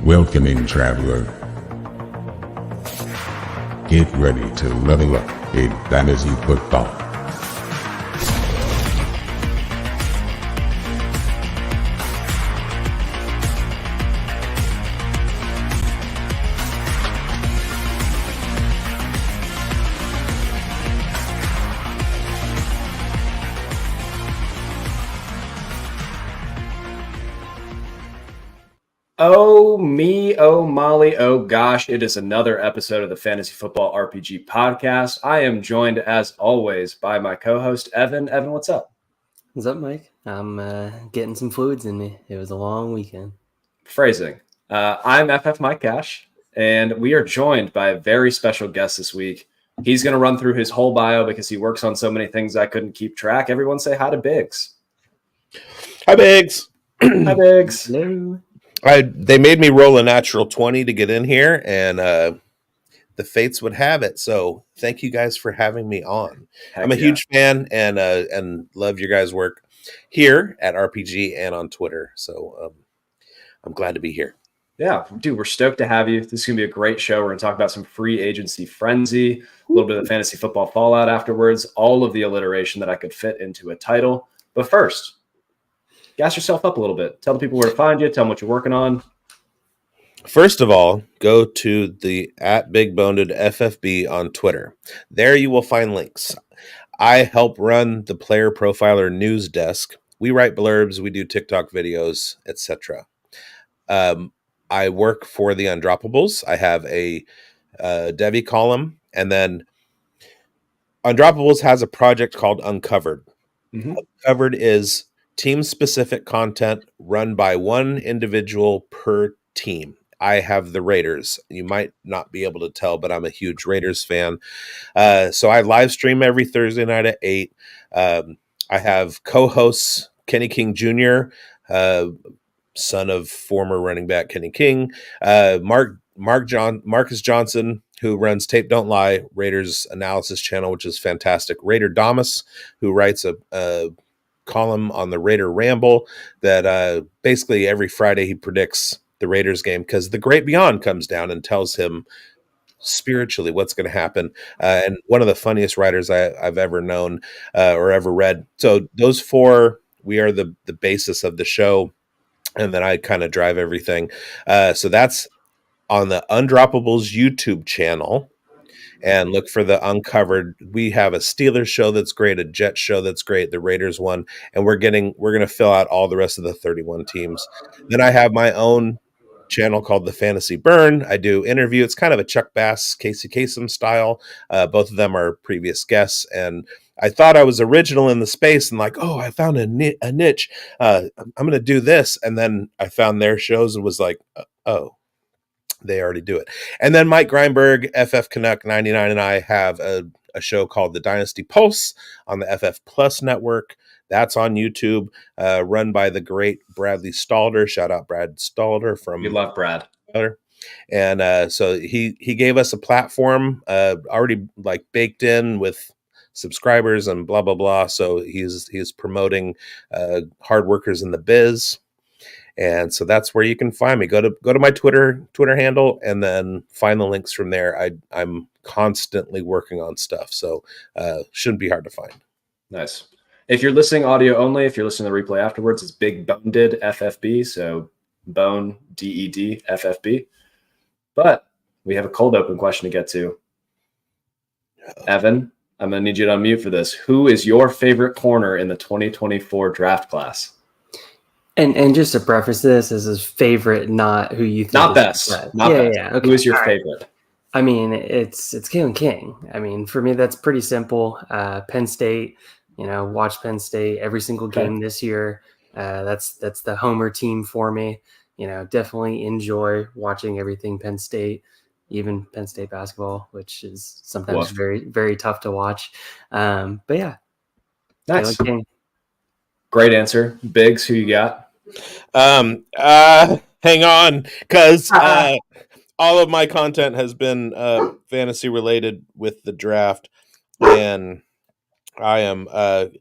Welcoming traveler. Get ready to level up in fantasy football. Oh, me, oh, Molly, oh, gosh. It is another episode of the Fantasy Football RPG podcast. I am joined, as always, by my co-host, Evan. Evan, what's up? What's up, Mike? I'm getting some fluids in me. It was a long weekend. Phrasing. I'm FF Mike Cash, and we are joined by a very special guest this week. He's going to run through his whole bio because he works on so many things I couldn't keep track. Everyone say hi to Biggs. Hi, Biggs. Hi, Biggs. Hello. They made me roll a natural 20 to get in here, and the fates would have it. So thank you guys for having me on. I'm a huge fan and love your guys' work here at RPG and on Twitter. So I'm glad to be here. Yeah, dude, we're stoked to have you. This is going to be a great show. We're going to talk about some free agency frenzy, a little bit of the fantasy football fallout afterwards, all of the alliteration that I could fit into a title. But first, gas yourself up a little bit. Tell the people where to find you. Tell them what you're working on. First of all, go to the @BigBonedFFB on Twitter. There you will find links. I help run the Player Profiler news desk. We write blurbs, we do TikTok videos, etc. I work for the Undroppables. I have a Devi column, and then Undroppables has a project called Uncovered. Mm-hmm. Uncovered is team-specific content run by one individual per team. I have the Raiders. You might not be able to tell, but I'm a huge Raiders fan. So I live stream every Thursday night at 8. I have co-hosts Kenny King Jr., son of former running back Kenny King, Marcus Johnson, who runs Tape Don't Lie, Raiders analysis channel, which is fantastic. Raider Damas, who writes a column on the Raider Ramble that basically every Friday he predicts the Raiders game because the great beyond comes down and tells him spiritually what's going to happen. And one of the funniest writers I've ever known or ever read. So those four, we are the basis of the show. And then I kind of drive everything. So that's on the Undroppables YouTube channel. And look for the Uncovered. We have a Steelers show that's great, a Jets show that's great, the Raiders one, and we're going to fill out all the rest of the 31 teams. Then I have my own channel called The Fantasy Burn. I do interview. It's kind of a Chuck Bass, Casey Kasem style. Both of them are previous guests, and I thought I was original in the space and like, oh, I found a niche. I'm going to do this, and then I found their shows and was like, oh. They already do it. And then Mike Greinberg, FF Canuck 99, and I have a show called The Dynasty Pulse on the FF Plus network. That's on YouTube, run by the great Bradley Stalder. Shout out Brad Stalder from... You love Brad. And so he gave us a platform already like baked in with subscribers and blah, blah, blah. So he's promoting hard workers in the biz. And so that's where you can find me. Go to my Twitter handle and then find the links from there. I'm constantly working on stuff, so shouldn't be hard to find. Nice. If you're listening audio only, if you're listening to the replay afterwards, it's Big Boned FFB, so Bone DED FFB. But we have a cold open question to get to. Evan, I'm going to need you to unmute for this. Who is your favorite corner in the 2024 draft class? And just to preface this, is his favorite, not who you think. Not best. Not best. Yeah. Okay. Who is your All favorite? Right. I mean, it's Kalen King. I mean, for me, that's pretty simple. Penn State, watch Penn State every single game this year. That's the homer team for me. Definitely enjoy watching everything Penn State, even Penn State basketball, which is sometimes very, very tough to watch. But yeah. Nice. Great answer. Biggs, who you got? Hang on, because all of my content has been fantasy related with the draft, and I am I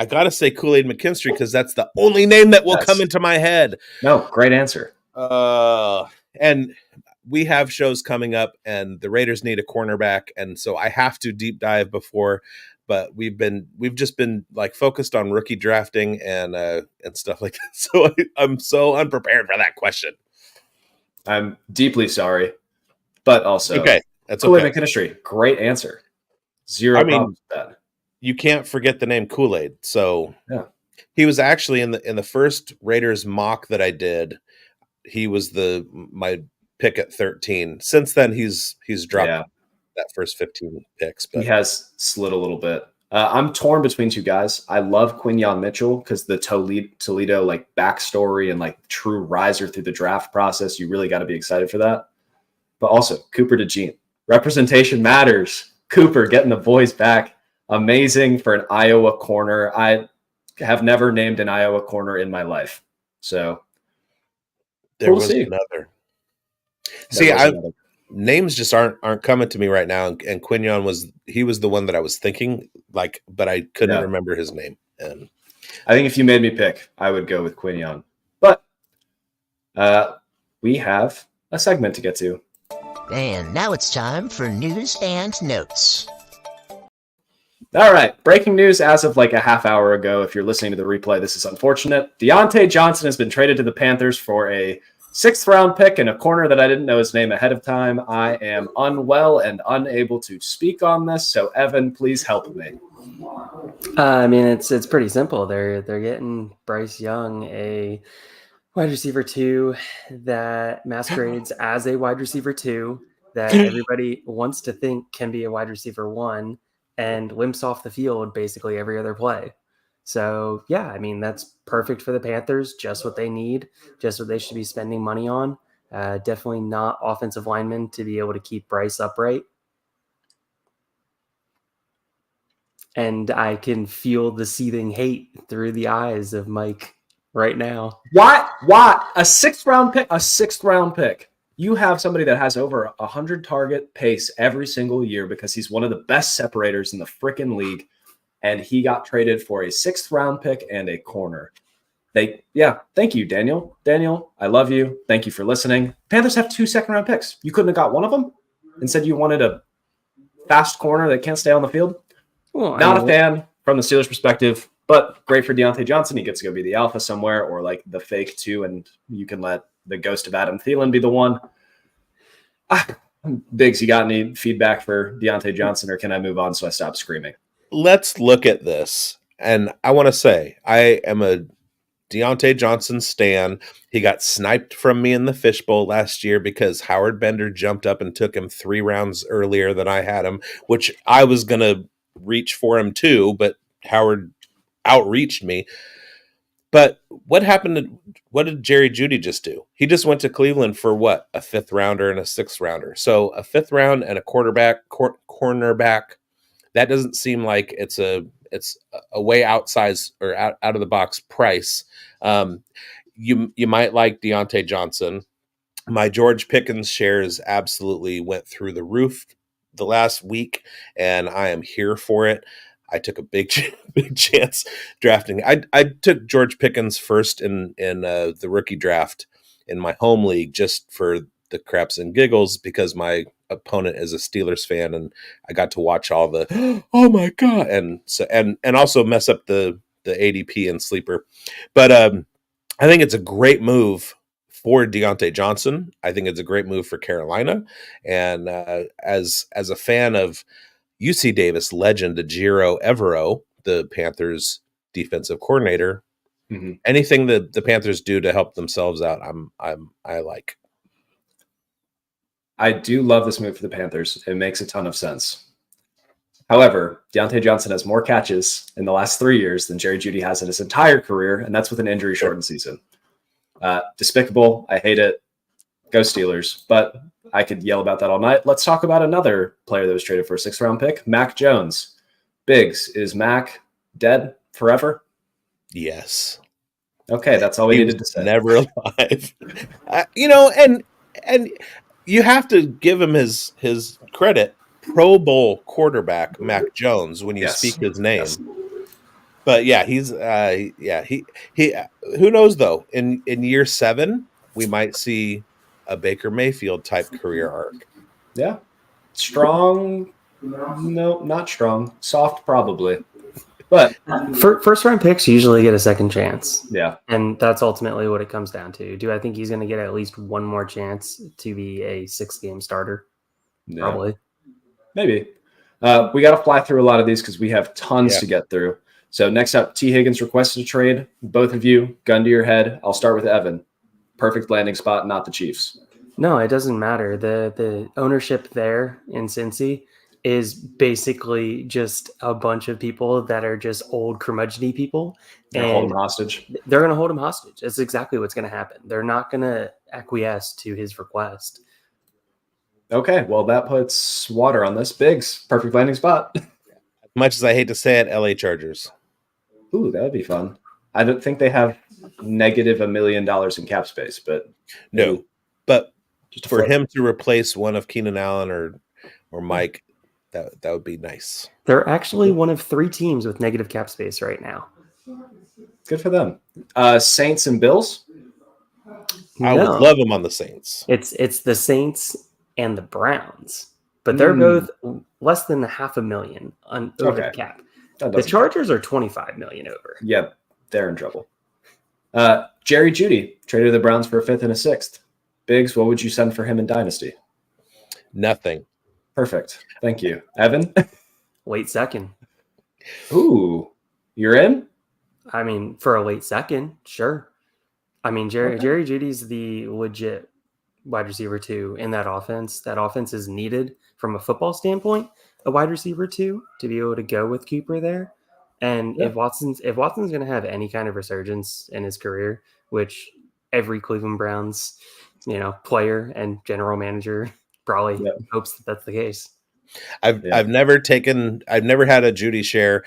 gotta say Kool-Aid McKinstry because that's the only name that will come into my head. No, great answer. And we have shows coming up, and the Raiders need a cornerback, and so I have to deep dive before. But we've just been like focused on rookie drafting and stuff like that. So I'm so unprepared for that question. I'm deeply sorry, but also Okay, that's Kool-Aid okay. McKinstry, great answer. Zero I mean, problems with that. You can't forget the name Kool-Aid. So Yeah. he was actually in the first Raiders mock that I did. He was my pick at 13. Since then, he's dropped that first 15 picks. But he has slid a little bit. I'm torn between two guys. I love Quinyon Mitchell because the Toledo like backstory and like true riser through the draft process. You really got to be excited for that. But also Cooper DeJean. Representation matters. Cooper getting the boys back. Amazing for an Iowa corner. I have never named an Iowa corner in my life. So there was another. See, names just aren't coming to me right now. And Quinyon was the one that I was thinking, like, but I couldn't remember his name. And I think if you made me pick, I would go with Quinyon. But we have a segment to get to. And now it's time for news and notes. All right. Breaking news as of like a half hour ago. If you're listening to the replay, this is unfortunate. Deontay Johnson has been traded to the Panthers for a 6th round pick and a corner that I didn't know his name ahead of time. I am unwell and unable to speak on this. So Evan, please help me. I mean, it's pretty simple. They're getting Bryce Young, a wide receiver 2 that masquerades as a wide receiver 2 that everybody wants to think can be a wide receiver 1 and limps off the field basically every other play. So, yeah, I mean, that's perfect for the Panthers, just what they need, just what they should be spending money on. Definitely not offensive linemen to be able to keep Bryce upright. And I can feel the seething hate through the eyes of Mike right now. Why? A 6th round pick? A 6th round pick. You have somebody that has over 100 target pace every single year because he's one of the best separators in the freaking league. And he got traded for a 6th round pick and a corner. Thank you, Daniel. Daniel, I love you. Thank you for listening. Panthers have 2 2nd round picks. You couldn't have got one of them and said you wanted a fast corner that can't stay on the field. Well, not a fan from the Steelers' perspective, but great for Deontay Johnson. He gets to go be the alpha somewhere or like the fake 2, and you can let the ghost of Adam Thielen be the one. Biggs, you got any feedback for Deontay Johnson, or can I move on so I stop screaming? Let's look at this. And I want to say, I am a Deontay Johnson stan. He got sniped from me in the fishbowl last year because Howard Bender jumped up and took him 3 rounds earlier than I had him, which I was going to reach for him too, but Howard outreached me. But what did Jerry Jeudy just do? He just went to Cleveland for what? A 5th rounder and a 6th rounder. So a 5th round and a cornerback. That doesn't seem like it's a way outsized or out of the box price. You might like Deontay Johnson. My George Pickens shares absolutely went through the roof the last week, and I am here for it. I took a big chance drafting. I took George Pickens first in the rookie draft in my home league just for the craps and giggles because my opponent is a Steelers fan and I got to watch all the oh my god and so and also mess up the ADP and sleeper. But I think it's a great move for Deontay Johnson. I think it's a great move for Carolina, and as a fan of UC Davis legend Ejiro Evero, the Panthers defensive coordinator, anything that the Panthers do to help themselves out, I like. I do love this move for the Panthers. It makes a ton of sense. However, Deontay Johnson has more catches in the last 3 years than Jerry Jeudy has in his entire career, and that's with an injury-shortened season. Despicable. I hate it. Go Steelers. But I could yell about that all night. Let's talk about another player that was traded for a 6th round pick, Mac Jones. Biggs, is Mac dead forever? Yes. Okay, that's all we needed to say. Never alive. And you have to give him his credit. Pro Bowl quarterback Mac Jones when you speak his name. Yes. But yeah, he's he who knows though, in year 7, we might see a Baker Mayfield type career arc. Yeah. Strong. No, not strong. Soft, probably. But First round picks usually get a second chance. yeah. And that's ultimately what it comes down to. Do I think he's going to get at least one more chance to be a 6-game starter? Yeah. Probably. Maybe. We got to fly through a lot of these because we have tons to get through. So next up, T. Higgins requested a trade. Both of you, gun to your head. I'll start with Evan. Perfect landing spot, not the Chiefs. No, it doesn't matter. The ownership there in Cincy is basically just a bunch of people that are just old curmudgeony people. They're and holding hostage. They're going to hold him hostage. That's exactly what's going to happen. They're not going to acquiesce to his request. Okay, well, that puts water on this. Biggs, perfect landing spot. As much as I hate to say it, LA Chargers. Ooh, that would be fun. I don't think they have negative $1 million in cap space, but No, but just for him to replace one of Keenan Allen or Mike, that would be nice. They're actually one of 3 teams with negative cap space right now. Good for them. Saints and Bills. I would love him on the Saints. It's the Saints and the Browns, but they're both less than $500,000 over the cap. The Chargers are $25 million over. Yep, they're in trouble. Jerry Jeudy traded the Browns for a 5th and a 6th. Biggs, what would you send for him in Dynasty? Nothing. Perfect. Thank you. Evan? Late second. Ooh, you're in? I mean, for a late second, sure. I mean, Jerry Jeudy's the legit wide receiver 2 in that offense. That offense is needed from a football standpoint, a wide receiver 2 to be able to go with Cooper there. And if Watson's going to have any kind of resurgence in his career, which every Cleveland Browns, player and general manager probably hopes that that's the case. I've never had a Jeudy share,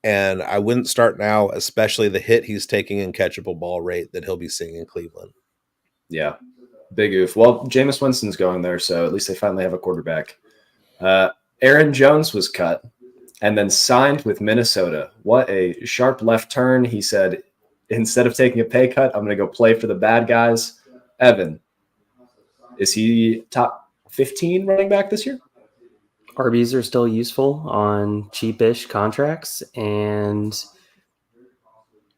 and I wouldn't start now, especially the hit he's taking in catchable ball rate that he'll be seeing in Cleveland. Yeah. Big oof. Well, Jameis Winston's going there, so at least they finally have a quarterback. Aaron Jones was cut and then signed with Minnesota. What a sharp left turn. He said, instead of taking a pay cut, I'm going to go play for the bad guys. Evan, is he top 15 running back this year? RBs are still useful on cheapish contracts, and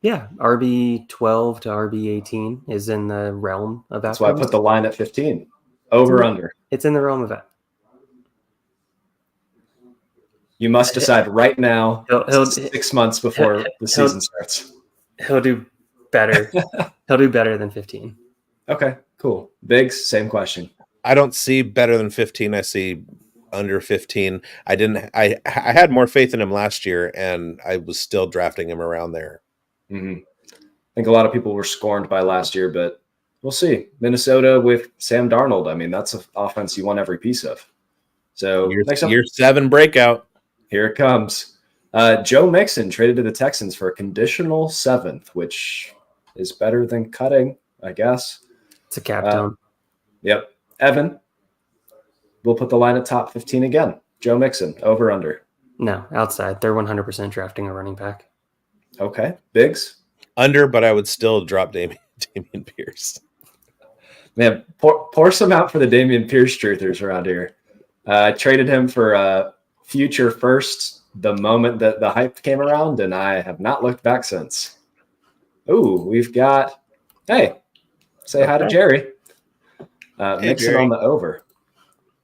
RB 12 to RB 18 is in the realm of that. That's why I put the line at 15. Over under. It's in the realm of that. You must decide right now, 6 months before the season starts. He'll do better. He'll do better than 15. Okay, cool. Biggs, same question. I don't see better than 15. I see under 15. I had more faith in him last year, and I was still drafting him around there. Mm-hmm. I think a lot of people were scorned by last year, but we'll see. Minnesota with Sam Darnold. I mean, that's an offense you want every piece of. So year 7 breakout. Here it comes. Joe Mixon traded to the Texans for a conditional 7th, which is better than cutting, I guess. It's a cap down. Yep. Evan, we'll put the line at top 15 again. Joe Mixon, over under. No, outside. They're 100% drafting a running back. Okay. Biggs? Under, but I would still drop Dameon Pierce. Man, pour some out for the Dameon Pierce truthers around here. I traded him for a future first the moment that the hype came around, and I have not looked back since. Ooh, we've got, hey, say hi to Jerry. Mixon on the over.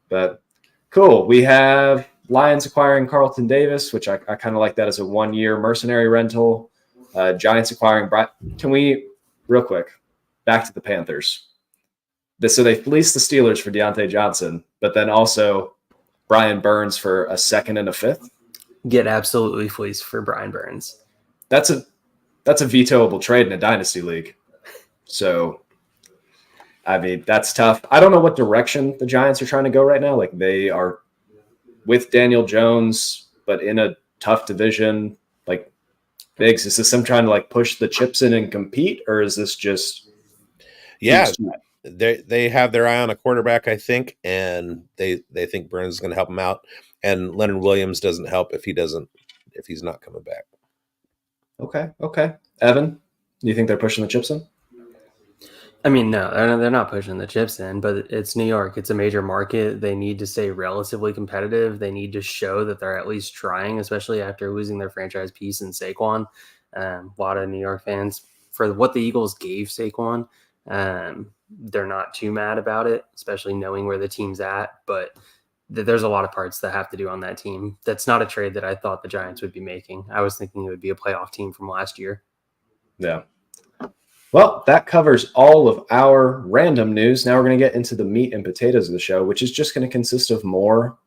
But cool. We have Lions acquiring Carlton Davis, which I kind of like that as a 1-year mercenary rental. Giants acquiring Can we, real quick, back to the Panthers. So they fleeced the Steelers for Deontay Johnson, but then also Brian Burns for a 2nd and a 5th. Get absolutely fleeced for Brian Burns. That's a vetoable trade in a dynasty league. So, I mean, that's tough. I don't know what direction the Giants are trying to go right now. Like, they are with Daniel Jones, but in a tough division. Like, Biggs, is this them trying to like push the chips in and compete, or is this just? Yeah, they have their eye on a quarterback, I think, and they think Burns is going to help them out. And Leonard Williams doesn't help if he's not coming back. Okay. Evan, do you think they're pushing the chips in? I mean, no, they're not pushing the chips in, but it's New York. It's a major market. They need to stay relatively competitive. They need to show that they're at least trying, especially after losing their franchise piece in Saquon. A lot of New York fans, for what the Eagles gave Saquon, they're not too mad about it, especially knowing where the team's at. But there's a lot of parts that have to do on that team. That's not a trade that I thought the Giants would be making. I was thinking it would be a playoff team from last year. Yeah. Well, that covers all of our random news. Now we're going to get into the meat and potatoes of the show, which is just going to consist of more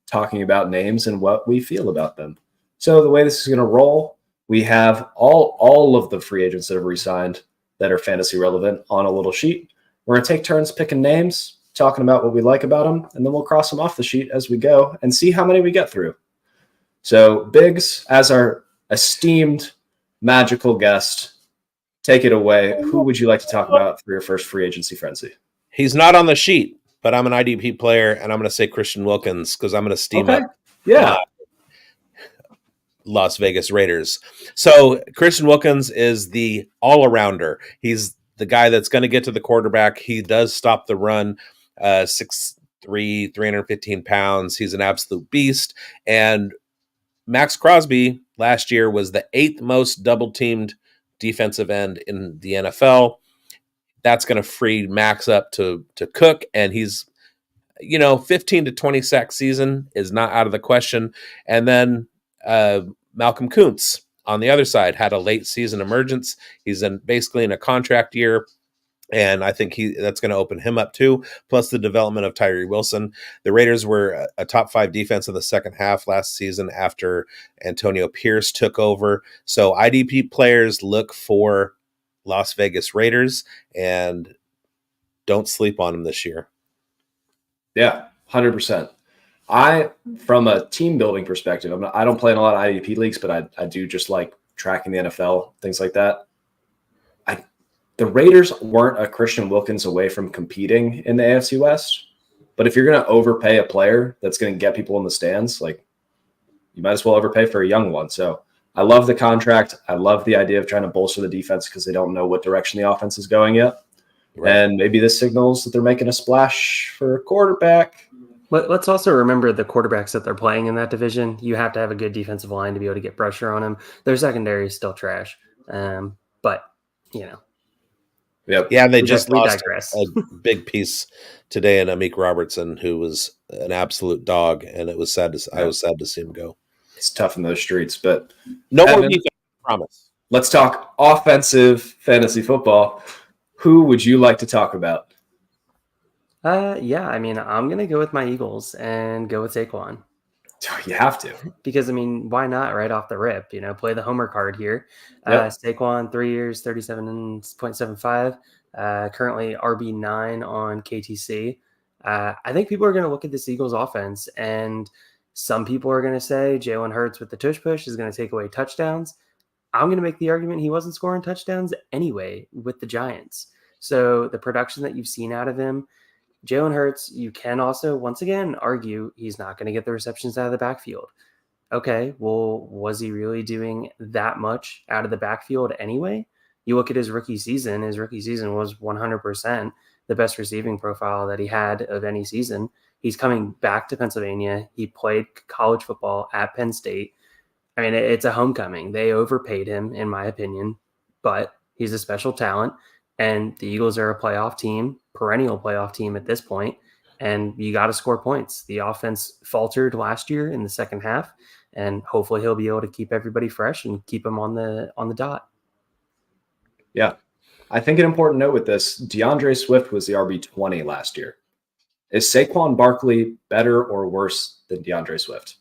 talking about names and what we feel about them. So the way this is going to roll, we have all of the free agents that have re-signed that are fantasy relevant on a little sheet. We're going to take turns picking names, talking about what we like about them, and then we'll cross them off the sheet as we go and see how many we get through. So Biggs, as our esteemed magical guest, take it away. Who would you like to talk about for your first free agency frenzy? He's not on the sheet, but I'm an IDP player, and I'm going to say Christian Wilkins because I'm going to steam up Las Vegas Raiders. So Christian Wilkins is the all-arounder. He's the guy that's going to get to the quarterback. He does stop the run, 6'3", 315 pounds. He's an absolute beast. And Max Crosby last year was the 8th most double-teamed defensive end in the NFL. That's going to free Max up to cook, and he's 15 to 20 sack season is not out of the question. And then Malcolm Kuntz on the other side had a late season emergence. He's basically in a contract year, and I think that's going to open him up too. Plus the development of Tyree Wilson. The Raiders were a top 5 defense in the second half last season after Antonio Pierce took over. So IDP players, look for Las Vegas Raiders and don't sleep on them this year. Yeah, 100%. From a team building perspective, I don't play in a lot of IDP leagues, but I do just like tracking the NFL, things like that. The Raiders weren't a Christian Wilkins away from competing in the AFC West. But if you're going to overpay a player that's going to get people in the stands, like, you might as well overpay for a young one. So I love the contract. I love the idea of trying to bolster the defense because they don't know what direction the offense is going yet. Right. And maybe this signals that they're making a splash for a quarterback. Let's also remember the quarterbacks that they're playing in that division. You have to have a good defensive line to be able to get pressure on them. Their secondary is still trash. But, Yep. Yeah, they just lost a big piece today in Amik Robertson, who was an absolute dog, and it was sad I was sad to see him go. It's tough in those streets, but no more defense, I promise. Let's talk offensive fantasy football. Who would you like to talk about? I'm going to go with my Eagles and go with Saquon. You have to. Because, why not right off the rip? Play the homer card here. Yep. Saquon, 3 years, 37.75. Currently RB9 on KTC. I think people are going to look at this Eagles offense, and some people are going to say Jalen Hurts with the tush push is going to take away touchdowns. I'm going to make the argument he wasn't scoring touchdowns anyway with the Giants. So the production that you've seen out of him, Jalen Hurts, you can also, once again, argue he's not going to get the receptions out of the backfield. Okay, well, was he really doing that much out of the backfield anyway? You look at his rookie season was 100% the best receiving profile that he had of any season. He's coming back to Pennsylvania. He played college football at Penn State. It's a homecoming. They overpaid him, in my opinion, but he's a special talent. And the Eagles are a playoff team, perennial playoff team at this point, and you got to score points. The offense faltered last year in the second half, and hopefully he'll be able to keep everybody fresh and keep them on the dot. Yeah. I think an important note with this, DeAndre Swift was the RB20 last year. Is Saquon Barkley better or worse than DeAndre Swift?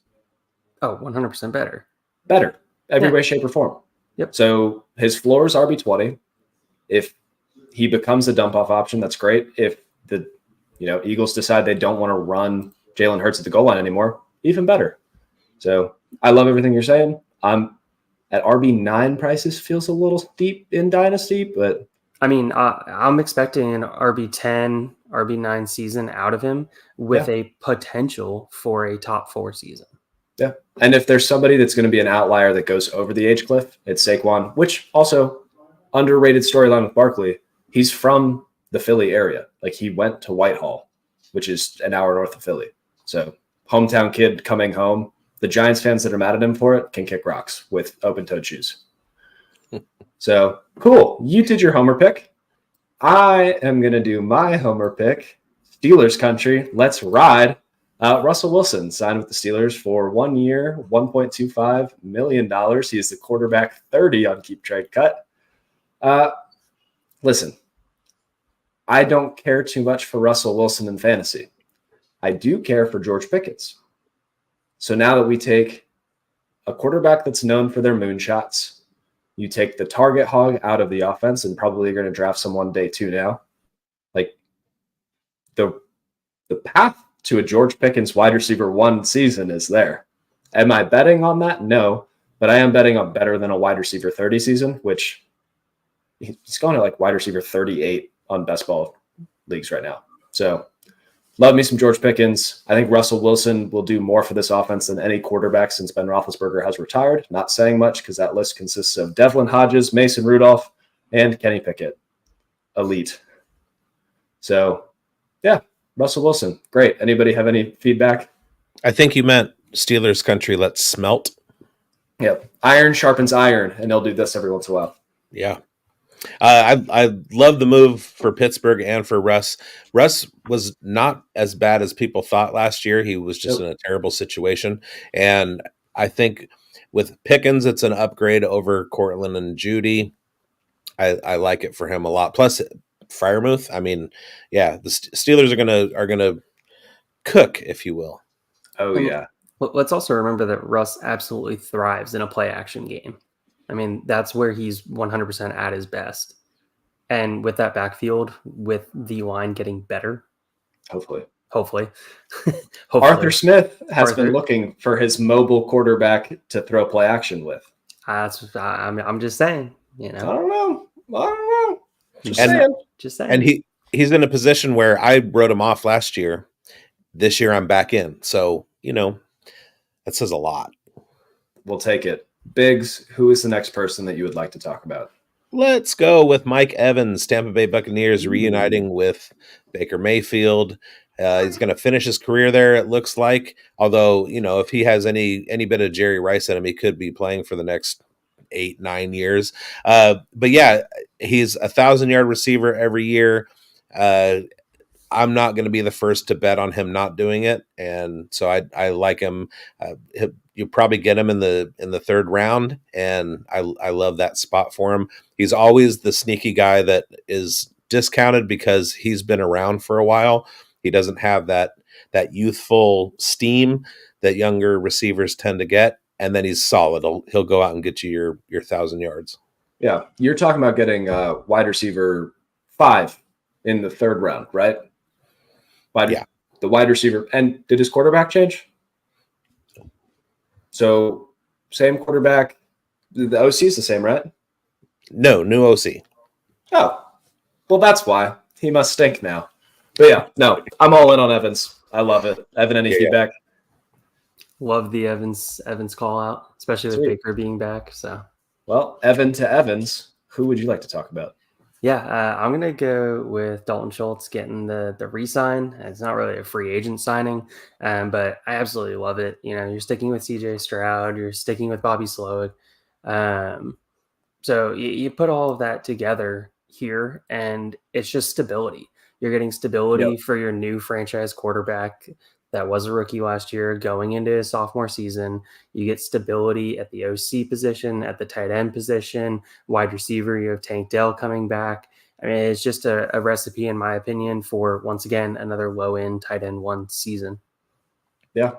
Oh, 100% better. Better. Every way, shape, or form. Yep. So his floor is RB20. If he becomes a dump-off option, that's great. If the Eagles decide they don't want to run Jalen Hurts at the goal line anymore, even better. So I love everything you're saying. I'm at RB9 prices, feels a little steep in Dynasty, but I'm expecting an RB10, RB9 season out of him with a potential for a top 4 season. Yeah. And if there's somebody that's going to be an outlier that goes over the age cliff, it's Saquon, which also underrated storyline with Barkley. He's from the Philly area. Like he went to Whitehall, which is an hour north of Philly. So hometown kid coming home. The Giants fans that are mad at him for it can kick rocks with open-toed shoes. So cool. You did your homer pick. I am going to do my homer pick. Steelers country. Let's ride. Russell Wilson signed with the Steelers for 1 year, $1.25 million. He is the quarterback 30 on Keep Trade Cut. Listen, I don't care too much for Russell Wilson in fantasy. I do care for George Pickens. So now that we take a quarterback that's known for their moonshots, you take the target hog out of the offense, and probably you're going to draft someone day 2 now. Like the path to a George Pickens wide receiver 1 season is there. Am I betting on that? No, but I am betting on better than a wide receiver 30 season, which he's going to like wide receiver 38 on best ball leagues right now. So love me some George Pickens. I think Russell Wilson will do more for this offense than any quarterback since Ben Roethlisberger has retired. Not saying much because that list consists of Devlin Hodges, Mason Rudolph, and Kenny Pickett. Elite. So, yeah, Russell Wilson. Great. Anybody have any feedback? I think you meant Steelers country. Let's smelt. Yep. Iron sharpens iron, and they'll do this every once in a while. Yeah. I love the move for Pittsburgh and for Russ. Russ was not as bad as people thought last year. He was just in a terrible situation. And I think with Pickens, it's an upgrade over Cortland and Judy. I like it for him a lot. Plus Freiermuth. I mean, yeah, the Steelers are gonna cook, if you will. Oh yeah. Let's also remember that Russ absolutely thrives in a play action game. I mean, that's where he's 100% at his best. And with that backfield, with the line getting better, hopefully. Arthur Smith has been looking for his mobile quarterback to throw play action with. I'm just saying, you know. I don't know. Just saying. And he's in a position where I wrote him off last year. This year I'm back in. So, you know, that says a lot. We'll take it. Biggs, who is the next person that you would like to talk about? Let's go with Mike Evans, Tampa Bay Buccaneers reuniting with Baker Mayfield. He's going to finish his career there, it looks like. Although, you know, if he has any bit of Jerry Rice in him, he could be playing for the next 8-9 years. But yeah, he's 1,000-yard receiver every year. I'm not going to be the first to bet on him not doing it, and so I like him. You'll probably get him in the third round, and I love that spot for him. He's always the sneaky guy that is discounted because he's been around for a while. He doesn't have that youthful steam that younger receivers tend to get, and then he's solid. He'll go out and get you your 1,000 yards. Yeah, you're talking about getting wide receiver 5 in the third round, right? The wide receiver. And did his quarterback change? So same quarterback. The OC is the same, right? No, new OC. Oh, well, that's why. He must stink now. But yeah, no, I'm all in on Evans. I love it. Evan, any feedback? Love the Evans call out, especially with Baker being back. So, well, Evan to Evans, who would you like to talk about? Yeah, I'm going to go with Dalton Schultz getting the re-sign. It's not really a free agent signing, but I absolutely love it. You know, you're sticking with CJ Stroud, you're sticking with Bobby Slowick. So you put all of that together here, and it's just stability. You're getting stability for your new franchise quarterback that was a rookie last year going into his sophomore season. You get stability at the OC position, at the tight end position, wide receiver. You have Tank Dell coming back. I mean, it's just a recipe, in my opinion, for, once again, another low-end tight end 1 season. Yeah.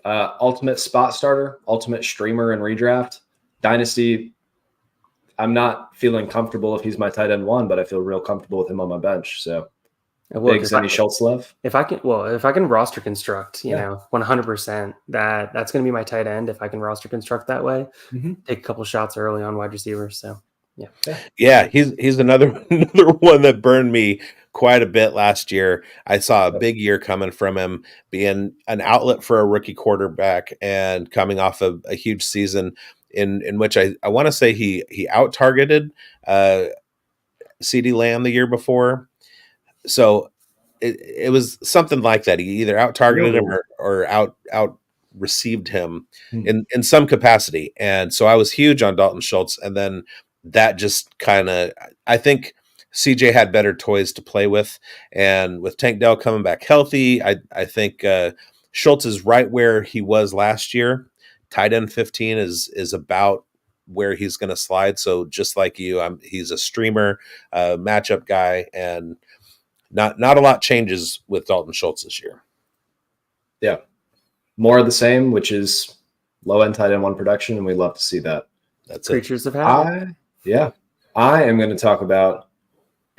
Ultimate spot starter, ultimate streamer and redraft. Dynasty, I'm not feeling comfortable if he's my tight end 1, but I feel real comfortable with him on my bench. So Biggs, any Schultz love? If I can roster construct, you know, 100%, that's going to be my tight end. If I can roster construct that way, take a couple shots early on wide receivers. So yeah, he's another one that burned me quite a bit last year. I saw a big year coming from him, being an outlet for a rookie quarterback and coming off of a huge season in which I want to say he out targeted CeeDee Lamb the year before. So it was something like that. He either out targeted him or out received him in some capacity. And so I was huge on Dalton Schultz. And then that just kind of, I think CJ had better toys to play with. And with Tank Dell coming back healthy, I think Schultz is right where he was last year. Tight end 15 is about where he's going to slide. So just like you, he's a streamer, matchup guy, and not a lot changes with Dalton Schultz this year. Yeah. More of the same, which is low end tight end one production, and we love to see that. That's Creatures of habit. I am going to talk about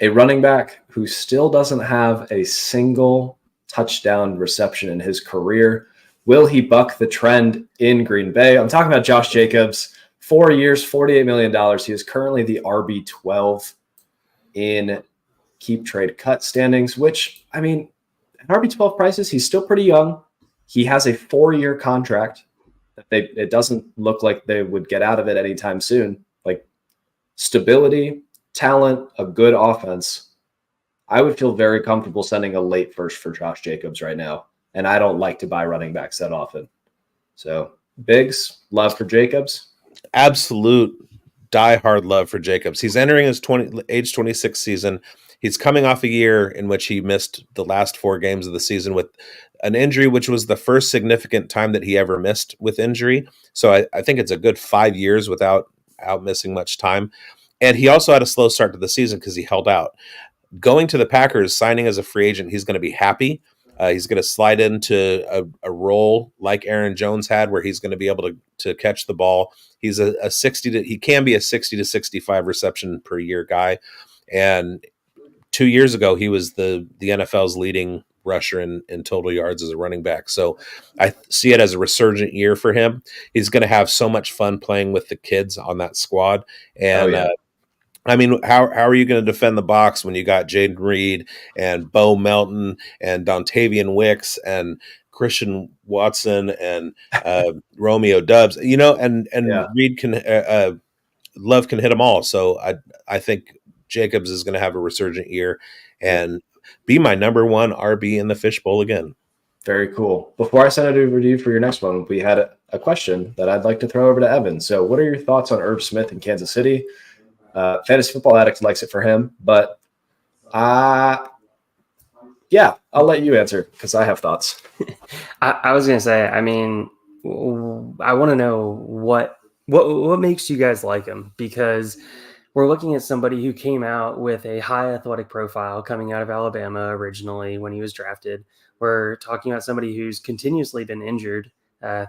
a running back who still doesn't have a single touchdown reception in his career. Will he buck the trend in Green Bay? I'm talking about Josh Jacobs. 4 years, $48 million. He is currently the RB12 in keep trade cut standings, which, I mean, at RB12 prices, he's still pretty young. He has a 4-year contract. It doesn't look like they would get out of it anytime soon. Like stability, talent, a good offense. I would feel very comfortable sending a late first for Josh Jacobs right now. And I don't like to buy running backs that often. So Biggs, love for Jacobs. Absolute diehard love for Jacobs. He's entering his age 26 season. He's coming off a year in which he missed the last 4 games of the season with an injury, which was the first significant time that he ever missed with injury. So I think it's a good 5 years without missing much time. And he also had a slow start to the season because he held out. Going to the Packers, signing as a free agent, he's going to be happy. He's going to slide into a role like Aaron Jones had, where he's going to be able to catch the ball. He's he can be a 60 to 65 reception per year guy. And 2 years ago, he was the NFL's leading rusher in total yards as a running back. So I see it as a resurgent year for him. He's going to have so much fun playing with the kids on that squad. And I mean, how are you going to defend the box when you got Jaden Reed and Bo Melton and Dontavian Wicks and Christian Watson and Romeo Dubs? And Reed can Love can hit them all. So I think Jacobs is going to have a resurgent year and be my number 1 RB in the fishbowl again. Very cool. Before I send it over to you for your next one, we had a question that I'd like to throw over to Evan. So what are your thoughts on Irv Smith in Kansas City? Fantasy Football Addict likes it for him, but I'll let you answer because I have thoughts. I was going to say, I mean, I want to know what makes you guys like him, because we're looking at somebody who came out with a high athletic profile coming out of Alabama originally when he was drafted. We're talking about somebody who's continuously been injured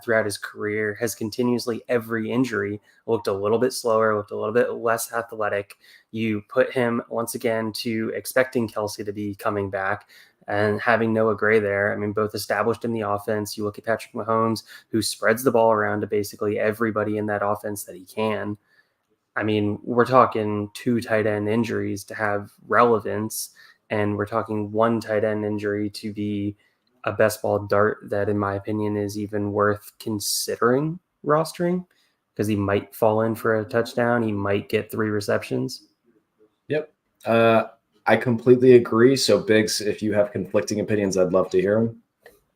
throughout his career, has continuously, every injury, looked a little bit slower, looked a little bit less athletic. You put him once again to expecting Kelsey to be coming back and having Noah Gray there. I mean, both established in the offense. You look at Patrick Mahomes, who spreads the ball around to basically everybody in that offense that he can. I mean, we're talking 2 tight end injuries to have relevance, and we're talking 1 tight end injury to be a best ball dart that, in my opinion, is even worth considering rostering, because he might fall in for a touchdown. He might get 3 receptions. Yep. I completely agree. So Biggs, if you have conflicting opinions, I'd love to hear them.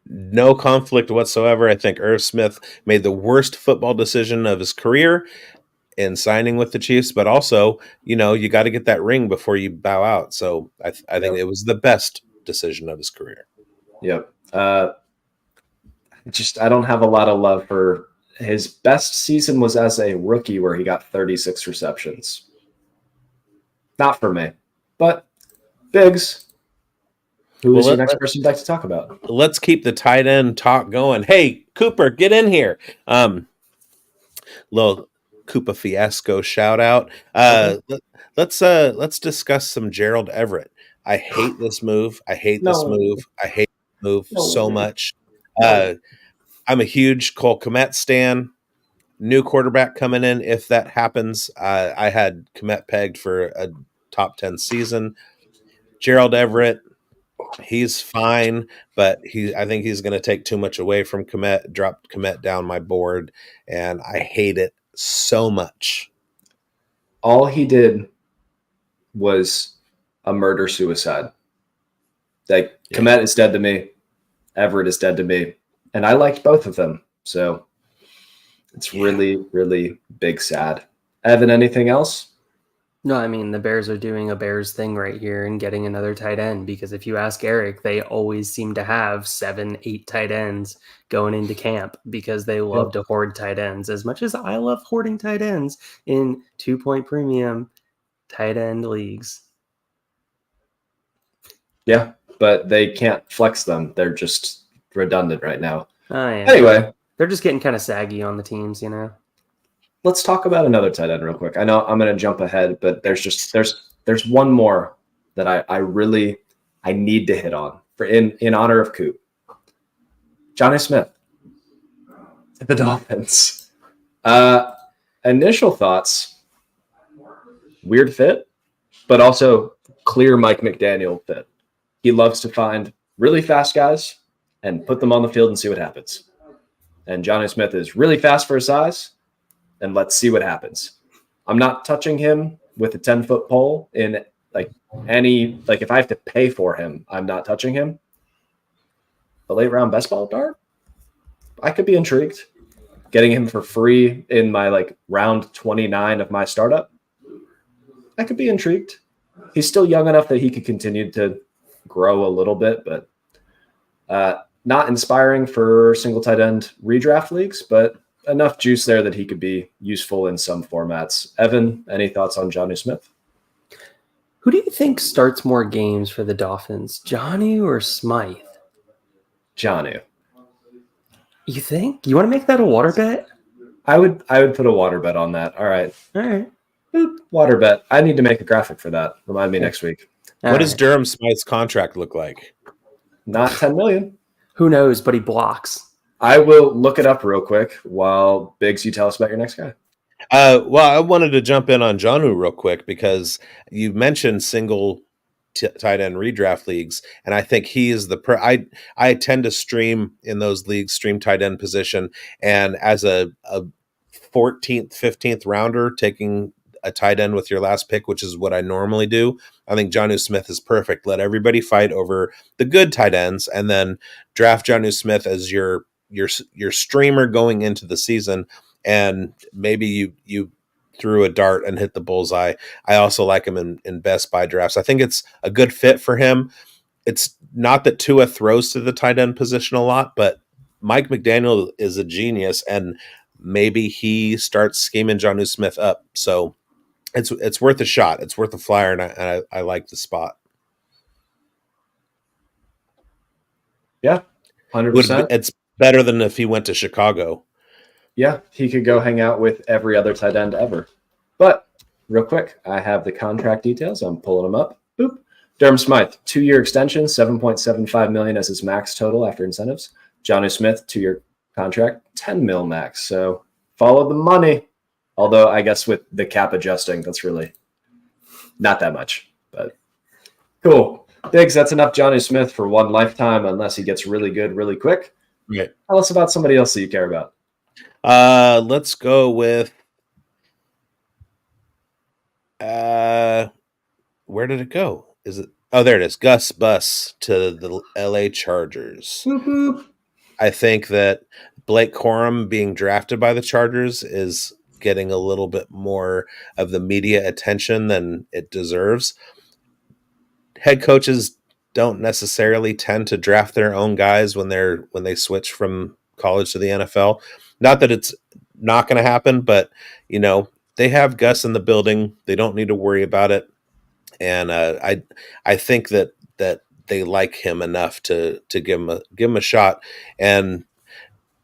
No conflict whatsoever. I think Irv Smith made the worst football decision of his career in signing with the Chiefs, but also, you got to get that ring before you bow out. So I think it was the best decision of his career. Yep. I don't have a lot of love for his best season was as a rookie where he got 36 receptions. Not for me, but Biggs, who is your next person you'd like to talk about? Let's keep the tight end talk going. Hey, Cooper, get in here. Little Koopa Fiasco shout out. Let's discuss some Gerald Everett. I hate this move. I hate this move so much. I'm a huge Cole Kmet stan. New quarterback coming in. If that happens, I had Kmet pegged for a top 10 season. Gerald Everett, he's fine, but I think he's going to take too much away from Kmet, drop Kmet down my board, and I hate it so much. All he did was a murder-suicide. Like Komet is dead to me. Everett is dead to me. And I liked both of them. So it's really, really big sad. Evan, anything else? No, I mean, the Bears are doing a Bears thing right here and getting another tight end, because if you ask Eric, they always seem to have 7, 8 tight ends going into camp because they love to hoard tight ends. As much as I love hoarding tight ends in 2-point premium tight end leagues. Yeah, but they can't flex them. They're just redundant right now. Oh, yeah. Anyway, They're just getting kind of saggy on the teams, you know? let's talk about another tight end real quick. I know I'm going to jump ahead, but there's one more that I need to hit on for in honor of Coop. Johnny Smith, the Dolphins. Initial thoughts, weird fit, but also clear Mike McDaniel fit. He loves to find really fast guys and put them on the field and see what happens. And Johnny Smith is really fast for his size, and let's see what happens. I'm not touching him with a 10-foot pole in if I have to pay for him, I'm not touching him. A late round best ball dart, I could be intrigued. Getting him for free in my round 29 of my startup, I could be intrigued. He's still young enough that he could continue to grow a little bit, but not inspiring for single tight end redraft leagues, but enough juice there that he could be useful in some formats. Evan, any thoughts on Johnny Smith? Who do you think starts more games for the Dolphins, Johnny or Smythe? Johnny. You think? You want to make that a water bet? I would put a water bet on that. All right. All right. Boop, water bet. I need to make a graphic for that. Remind me next week. What does Durham Smythe's contract look like? Not 10 million. Who knows, but he blocks. I will look it up real quick while Biggs, you tell us about your next guy. Well, I wanted to jump in on Jonnu real quick because you mentioned single tight end redraft leagues, and I think he is I tend to stream in those leagues, stream tight end position, and as a 14th, 15th rounder, taking a tight end with your last pick, which is what I normally do, I think Jonnu Smith is perfect. Let everybody fight over the good tight ends, and then draft Jonnu Smith as your streamer going into the season, and maybe you threw a dart and hit the bullseye. I also like him in best buy drafts. I think it's a good fit for him. It's not that Tua throws to the tight end position a lot, but Mike McDaniel is a genius, and maybe he starts scheming Jonnu Smith up. So it's worth a shot. It's worth a flyer, and I like the spot. Yeah, 100%. It's better than if he went to Chicago. Yeah, he could go hang out with every other tight end ever. But real quick, I have the contract details. I'm pulling them up. Boop. Durham Smythe, 2-year extension, $7.75 million as his max total after incentives. Johnny Smith, 2-year contract, $10 million max. So follow the money. Although I guess with the cap adjusting, that's really not that much. But cool. Biggs, that's enough Johnny Smith for one lifetime unless he gets really good really quick. Right. Tell us about somebody else that you care about. Let's go with where did it go? Is it? Oh, there it is. Gus Bus to the LA Chargers. Whoop. I think that Blake Corum being drafted by the Chargers is getting a little bit more of the media attention than it deserves. Head coaches don't necessarily tend to draft their own guys when they switch from college to the NFL. Not that it's not going to happen, but they have Gus in the building. They don't need to worry about it. And I think that they like him enough to give him a shot. And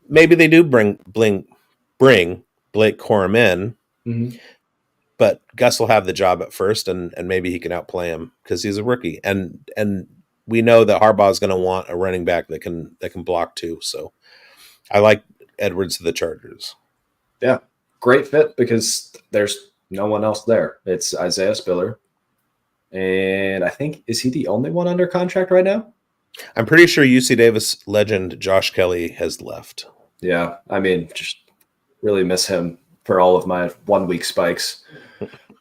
maybe they do bring Blake Corum in, Mm-hmm. but Gus will have the job at first, and maybe he can outplay him because he's a rookie. And we know that Harbaugh is going to want a running back that can block too. So I like Edwards to the Chargers. Yeah, great fit because there's no one else there. It's Isaiah Spiller. And I think, is he the only one under contract right now? I'm pretty sure UC Davis legend Josh Kelly has left. Yeah, I mean, just really miss him for all of my 1 week spikes.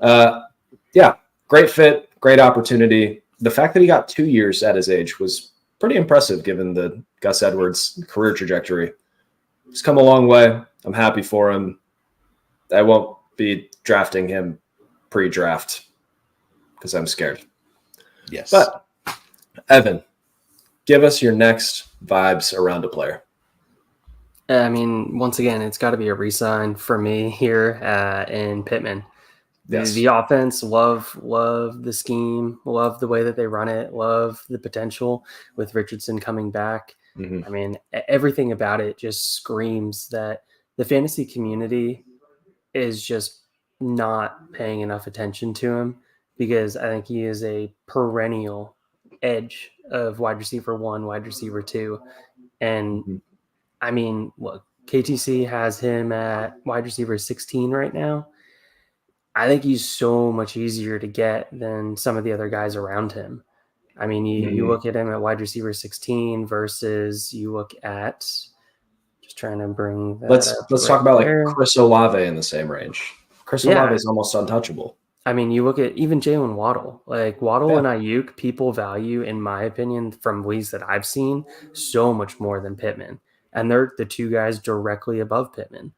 Yeah, great fit, great opportunity. the fact that he got 2 years at his age was pretty impressive given the Gus Edwards career trajectory. He's come a long way. I'm happy for him. I won't be drafting him pre-draft because I'm scared. Yes. But, Evan, give us your next vibes around a player. I mean, once again, it's got to be a re-sign for me here in Pittman. Yes. The offense, love the scheme, love the way that they run it, love the potential with Richardson coming back. Mhm. I mean, everything about it just screams that the fantasy community is just not paying enough attention to him, because I think he is a perennial edge of wide receiver 1, wide receiver 2. And Mhm. I mean, look, KTC has him at wide receiver 16 right now. I think he's so much easier to get than some of the other guys around him. I mean, you look at him at wide receiver 16 versus you look at, just trying to bring that Let's up talk right about there. like Chris Olave in the same range. Chris Yeah. Olave is almost untouchable. I mean, you look at even Jalen Waddle. Like Waddle Yeah. and Ayuk, people value, in my opinion, from leagues that I've seen, so much more than Pittman. And they're the two guys directly above Pittman.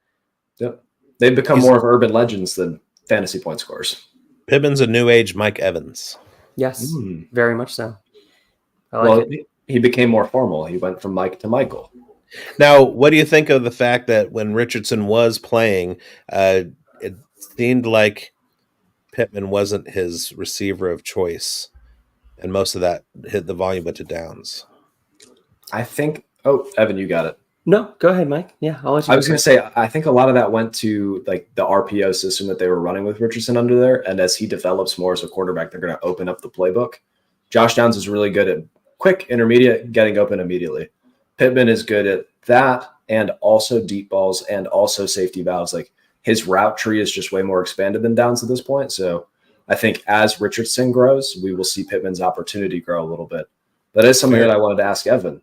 Yep. They've become more of urban legends than fantasy point scorers. Pittman's a new age Mike Evans. Yes, very much so. I like Well, it. he became more formal. He went from Mike to Michael. Now, what do you think of the fact that when Richardson was playing, it seemed like Pittman wasn't his receiver of choice, and most of that hit the volume went to Downs? I think. Oh, Evan, you got it. No, go ahead, Mike. Yeah, I'll let you. I was going to say, I think a lot of that went to like the RPO system that they were running with Richardson under there. And as he develops more as a quarterback, they're going to open up the playbook. Josh Downs is really good at quick, intermediate, getting open immediately. Pittman is good at that and also deep balls and also safety valves. Like his route tree is just way more expanded than Downs at this point. So I think as Richardson grows, we will see Pittman's opportunity grow a little bit. That is something that I wanted to ask Evan.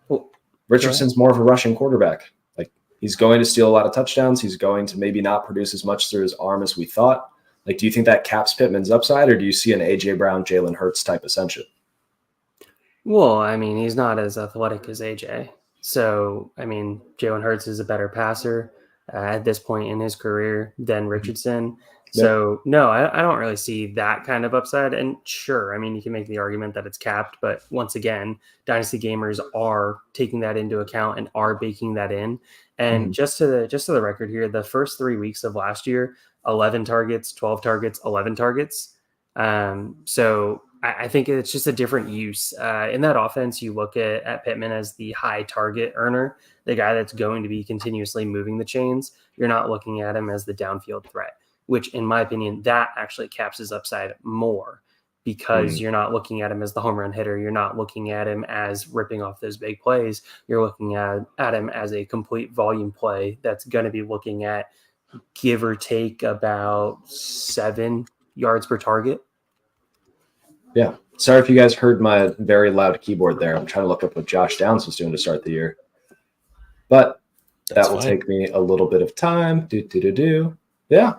Well, Richardson's more of a rushing quarterback. Like he's going to steal a lot of touchdowns. He's going to maybe not produce as much through his arm as we thought. Like, do you think that caps Pittman's upside, or do you see an AJ Brown, Jalen Hurts type ascension? Well, I mean, he's not as athletic as AJ. So, I mean, Jalen Hurts is a better passer at this point in his career than Richardson. So, no, I don't really see that kind of upside. And sure, I mean, you can make the argument that it's capped, but once again, Dynasty gamers are taking that into account and are baking that in. And just to the record here, the first 3 weeks of last year, 11 targets, 12 targets, 11 targets. So I think it's just a different use. In that offense, you look at Pittman as the high target earner, the guy that's going to be continuously moving the chains. You're not looking at him as the downfield threat, which in my opinion, that actually caps his upside more, because you're not looking at him as the home run hitter. You're not looking at him as ripping off those big plays. You're looking at him as a complete volume play that's going to be looking at give or take about 7 yards per target. Yeah. Sorry if you guys heard my very loud keyboard there. I'm trying to look up what Josh Downs was doing to start the year. But that will take me a little bit of time. Yeah.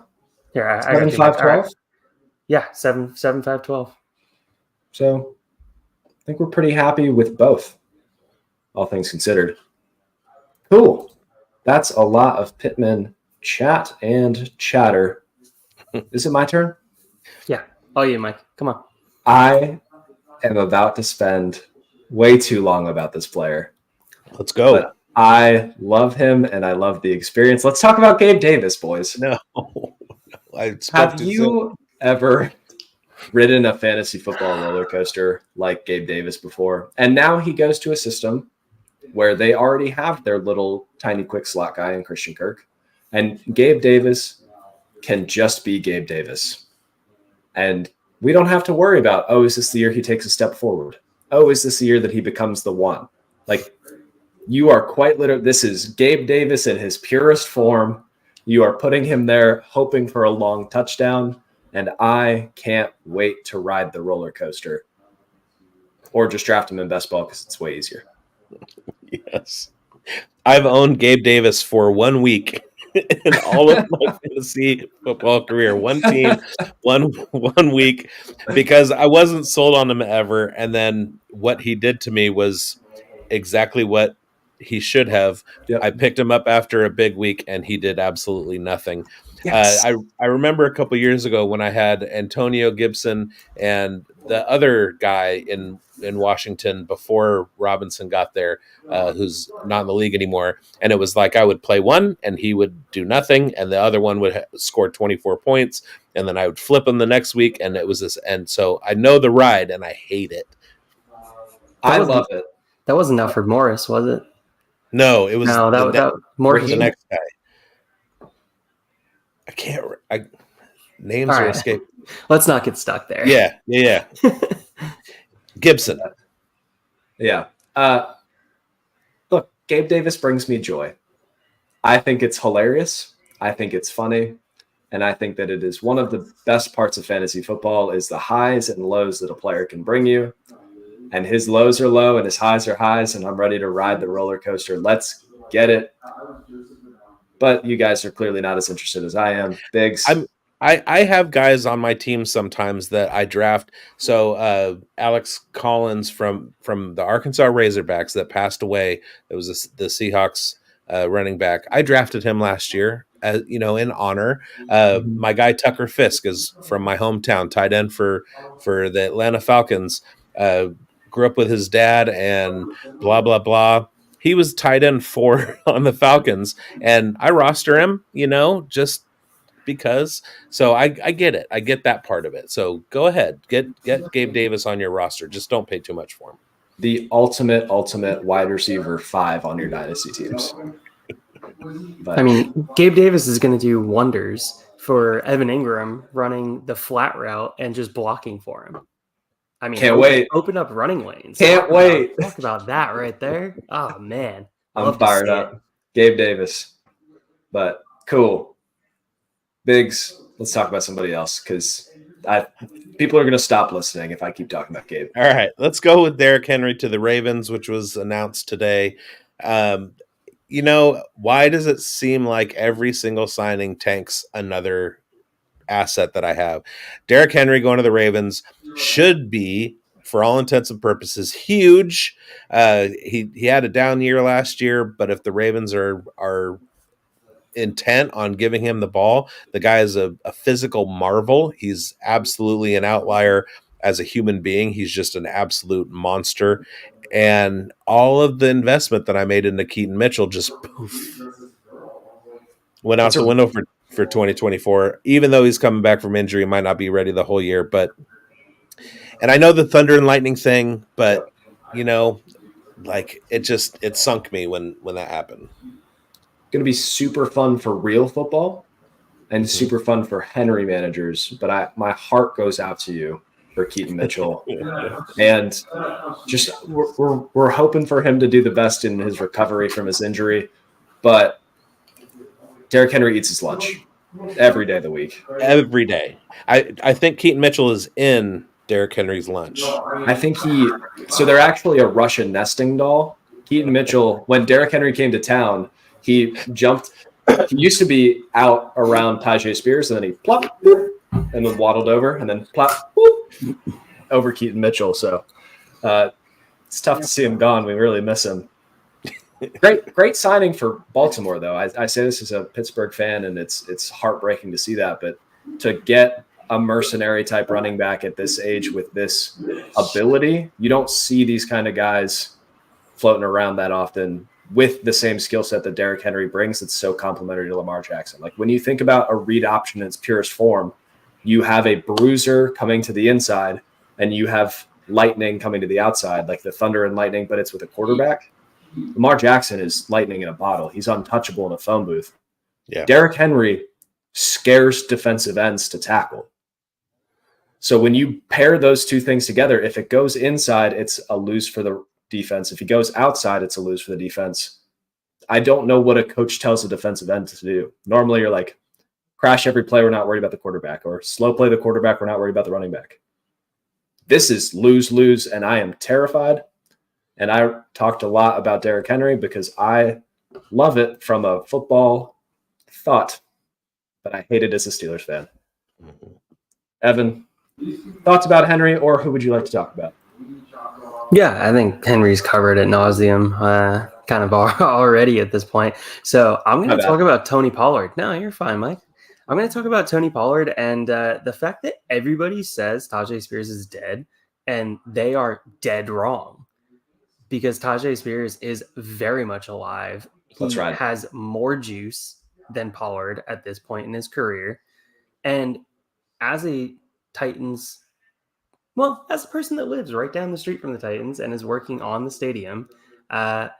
Here, I 7, 5, 12. Yeah, 7, 5, 12. So I think we're pretty happy with both, all things considered. Cool. That's a lot of Pittman chat and chatter. Is it my turn? Yeah. Oh, you, Mike. Come on. I am about to spend way too long about this player. Let's go. But I love him and I love the experience. Let's talk about Gabe Davis, boys. No. Have you ever ridden a fantasy football roller coaster like Gabe Davis before? And now he goes to a system where they already have their little tiny quick slot guy in Christian Kirk. And Gabe Davis can just be Gabe Davis. And we don't have to worry about, oh, is this the year he takes a step forward? Oh, is this the year that he becomes the one? Like, you are quite literally, this is Gabe Davis in his purest form. You are putting him there, hoping for a long touchdown. And I can't wait to ride the roller coaster. Or just draft him in best ball because it's way easier. Yes. I've owned Gabe Davis for 1 week. in all of my fantasy football career. One team, one week, because I wasn't sold on him ever. And then what he did to me was exactly what he should have. Yep. I picked him up after a big week, and he did absolutely nothing. Yes. I remember a couple years ago when I had Antonio Gibson and the other guy in Washington before Robinson got there, who's not in the league anymore. And it was like I would play one and he would do nothing, and the other one would score 24 points, and then I would flip him the next week, and it was this. And so I know the ride, and I hate it. I love it. That wasn't Alfred Morris, was it? No, it was that Morris. the next guy. I can't. Names are escaping. Let's not get stuck there. Yeah. Gibson. Yeah. Look, Gabe Davis brings me joy. I think it's hilarious. I think it's funny. And I think that it is one of the best parts of fantasy football is the highs and lows that a player can bring you. And his lows are low and his highs are highs, and I'm ready to ride the roller coaster. Let's get it. But you guys are clearly not as interested as I am. Biggs. I have guys on my team sometimes that I draft. So Alex Collins from the Arkansas Razorbacks that passed away. It was the Seahawks running back. I drafted him last year, in honor. My guy Tucker Fisk is from my hometown, tight end for the Atlanta Falcons. Grew up with his dad and blah blah blah. He was tight end 4 on the Falcons, and I roster him, just because. So I get it. I get that part of it. So go ahead, get Gabe Davis on your roster. Just don't pay too much for him. The ultimate wide receiver 5 on your dynasty teams. But, I mean, Gabe Davis is going to do wonders for Evan Ingram running the flat route and just blocking for him. I mean, can't wait. Open up running lanes. Can't wait. Talk about that right there. Oh, man. I'm fired up. Gabe Davis. But cool. Biggs, let's talk about somebody else, because people are going to stop listening if I keep talking about Gabe. All right, let's go with Derrick Henry to the Ravens, which was announced today. Why does it seem like every single signing tanks another asset that I have? Derrick Henry going to the Ravens should be, for all intents and purposes, huge. He had a down year last year, but if the Ravens are intent on giving him the ball, the guy is a physical marvel. He's absolutely an outlier as a human being. He's just an absolute monster. And all of the investment that I made into Keaton Mitchell just poof, went out the window for 2024, even though he's coming back from injury, might not be ready the whole year. And I know the thunder and lightning thing, but it sunk me when that happened. Going to be super fun for real football and super fun for Henry managers. But my heart goes out to you for Keaton Mitchell. And just we're hoping for him to do the best in his recovery from his injury. But Derrick Henry eats his lunch every day of the week. Every day. I think Keaton Mitchell is in Derrick Henry's lunch. I think so they're actually a Russian nesting doll. Keaton Mitchell, when Derrick Henry came to town, he jumped. He used to be out around Tyjae Spears, and then he plop, boop, and then waddled over, and then plop, boop, over Keaton Mitchell. So it's tough to see him gone. We really miss him. Great signing for Baltimore, though. I say this as a Pittsburgh fan, and it's heartbreaking to see that. But to get a mercenary type running back at this age with this ability, you don't see these kind of guys floating around that often with the same skill set that Derrick Henry brings. That's so complimentary to Lamar Jackson. Like when you think about a read option in its purest form, you have a bruiser coming to the inside and you have lightning coming to the outside, like the thunder and lightning, but it's with a quarterback. Lamar Jackson is lightning in a bottle. He's untouchable in a phone booth. Yeah. Derrick Henry scares defensive ends to tackle. So when you pair those two things together, if it goes inside, it's a lose for the defense. If he goes outside, it's a lose for the defense. I don't know what a coach tells a defensive end to do. Normally you're like, crash every play, we're not worried about the quarterback, or slow play the quarterback, we're not worried about the running back. This is lose, and I am terrified. And I talked a lot about Derrick Henry because I love it from a football thought, but I hate it as a Steelers fan. Mhm. Evan, thoughts about Henry, or who would you like to talk about? Yeah, I think Henry's covered at nauseum, kind of already at this point. So I'm going My to bad. talk about Tony Pollard. No, you're fine, Mike. I'm going to talk about Tony Pollard and the fact that everybody says Tajay Spears is dead, and they are dead wrong, because Tajay Spears is very much alive. That's He right. has more juice than Pollard at this point in his career. And as a Titans, well, as a person that lives right down the street from the Titans and is working on the stadium, I'm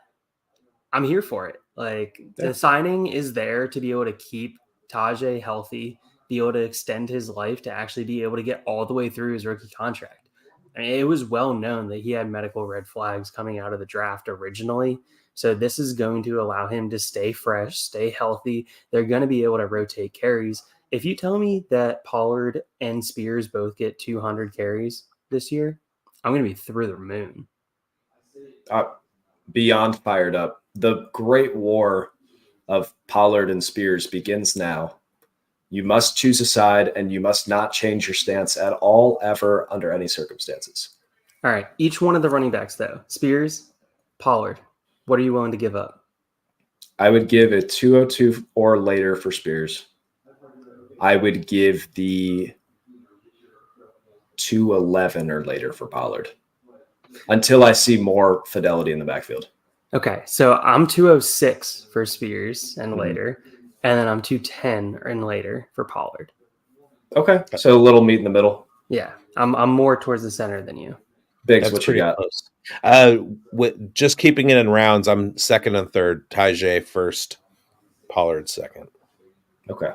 here for it. Like, the signing is there to be able to keep Tajay healthy, be able to extend his life, to actually be able to get all the way through his rookie contract. I mean, it was well known that he had medical red flags coming out of the draft originally. So this is going to allow him to stay fresh, stay healthy. They're going to be able to rotate carries. If you tell me that Pollard and Spears both get 200 carries this year, I'm going to be through the moon. Beyond fired up. The great war of Pollard and Spears begins now. You must choose a side, and you must not change your stance at all, ever, under any circumstances. All right. Each one of the running backs, though, Spears, Pollard, what are you willing to give up? I would give a 202 or later for Spears. I would give the 211 or later for Pollard until I see more fidelity in the backfield. Okay. So I'm 206 for Spears and Mhm. later, and then I'm 210 and later for Pollard. Okay. So a little meat in the middle. Yeah. I'm more towards the center than you. Biggs, That's what you pretty got? close. With just keeping it in rounds, I'm second and third. Tajay first, Pollard second. Okay.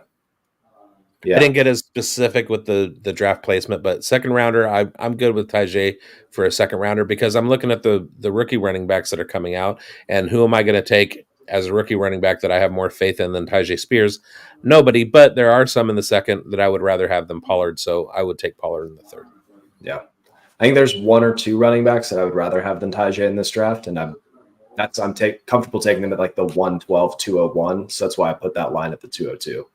I Yeah. didn't get as specific with the draft placement, but second rounder, I'm good with Tajay for a second rounder, because I'm looking at the rookie running backs that are coming out, and who am I going to take as a rookie running back that I have more faith in than Tajay Spears? Nobody, but there are some in the second that I would rather have than Pollard, so I would take Pollard in the third. Yeah. I think there's one or two running backs that I would rather have than Tajay in this draft, and I'm comfortable taking them at like the 112, 201. So that's why I put that line at the 202.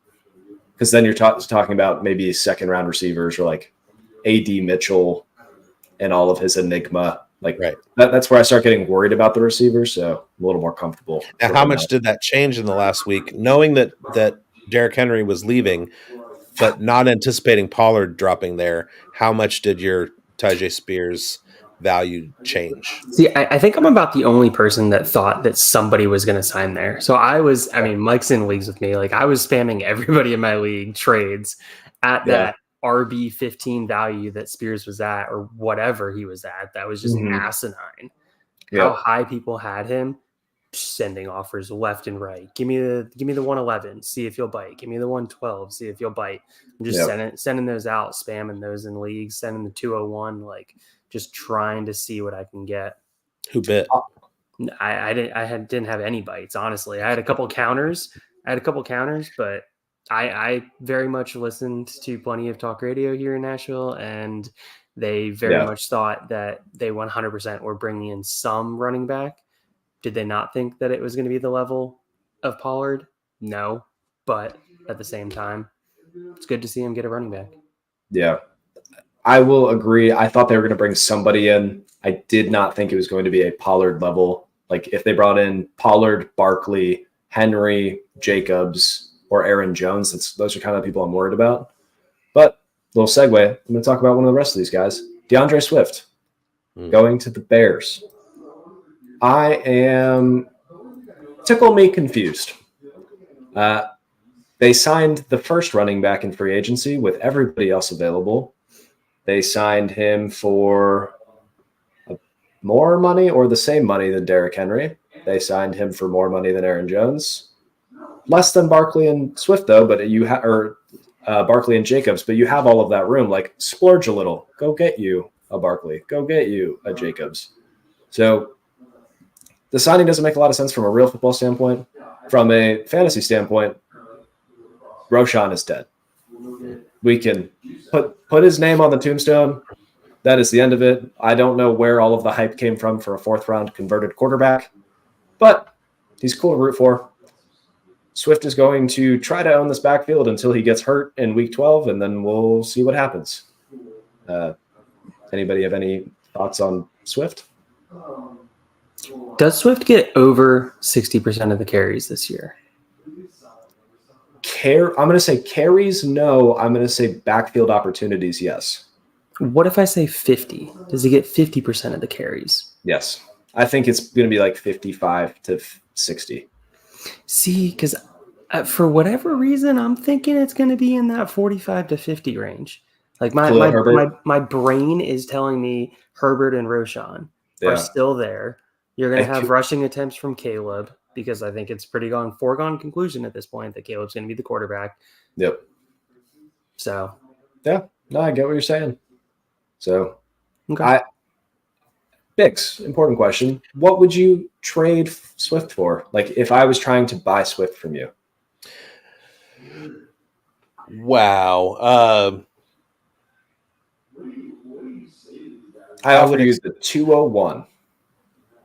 Because then you're talking about maybe second round receivers, or like A.D. Mitchell and all of his enigma. Like, Right. That's where I start getting worried about the receivers. So I'm a little more comfortable. Now, how much did that change in the last week, knowing that Derrick Henry was leaving, but not anticipating Pollard dropping there? How much did your Tajay Spears value change? See, I think I'm about the only person that thought that somebody was going to sign there. So Mike's in leagues with me. Like, I was spamming everybody in my league trades at that RB 15 value that Spears was at, or whatever he was at. That was just asinine. How high people had him, sending offers left and right. Give me the 111, see if you'll bite. Give me the 112, see if you'll bite. I'm just sending those out, spamming those in leagues, sending the 201, like, just trying to see what I can get. Who bit? I didn't have any bites, honestly. I had a couple counters, but I very much listened to plenty of talk radio here in Nashville, and they very much thought that they 100% were bringing in some running back. Did they not think that it was going to be the level of Pollard? No, but at the same time, it's good to see him get a running back. Yeah. I will agree. I thought they were going to bring somebody in. I did not think it was going to be a Pollard level. Like, if they brought in Pollard, Barkley, Henry, Jacobs, or Aaron Jones, those are kind of the people I'm worried about. But little segue, I'm going to talk about one of the rest of these guys. DeAndre Swift going to the Bears. I am tickle me confused. They signed the first running back in free agency with everybody else available. They signed him for more money or the same money than Derrick Henry. They signed him for more money than Aaron Jones. Less than Barkley and Swift, though, but Barkley and Jacobs, but you have all of that room. Like, splurge a little. Go get you a Barkley. Go get you a Jacobs. So the signing doesn't make a lot of sense from a real football standpoint. From a fantasy standpoint, Roshan is dead. We can put his name on the tombstone. That is the end of it. I don't know where all of the hype came from for a fourth-round converted quarterback, but he's cool to root for. Swift is going to try to own this backfield until he gets hurt in week 12, and then we'll see what happens. Anybody have any thoughts on Swift? Does Swift get over 60% of the carries this year? I'm going to say carries, no. I'm going to say backfield opportunities, yes. What if I say 50? Does he get 50% of the carries? Yes. I think it's going to be like 55 to 60. See, because for whatever reason, I'm thinking it's going to be in that 45 to 50 range. Like my brain is telling me Herbert and Roshan are still there. You're going to have rushing attempts from Caleb, because I think it's pretty foregone conclusion at this point that Caleb's going to be the quarterback. Yep. So. Yeah. No, I get what you're saying. So, okay. Bix, important question. What would you trade Swift for? Like, if I was trying to buy Swift from you? Wow. I offer you the 201.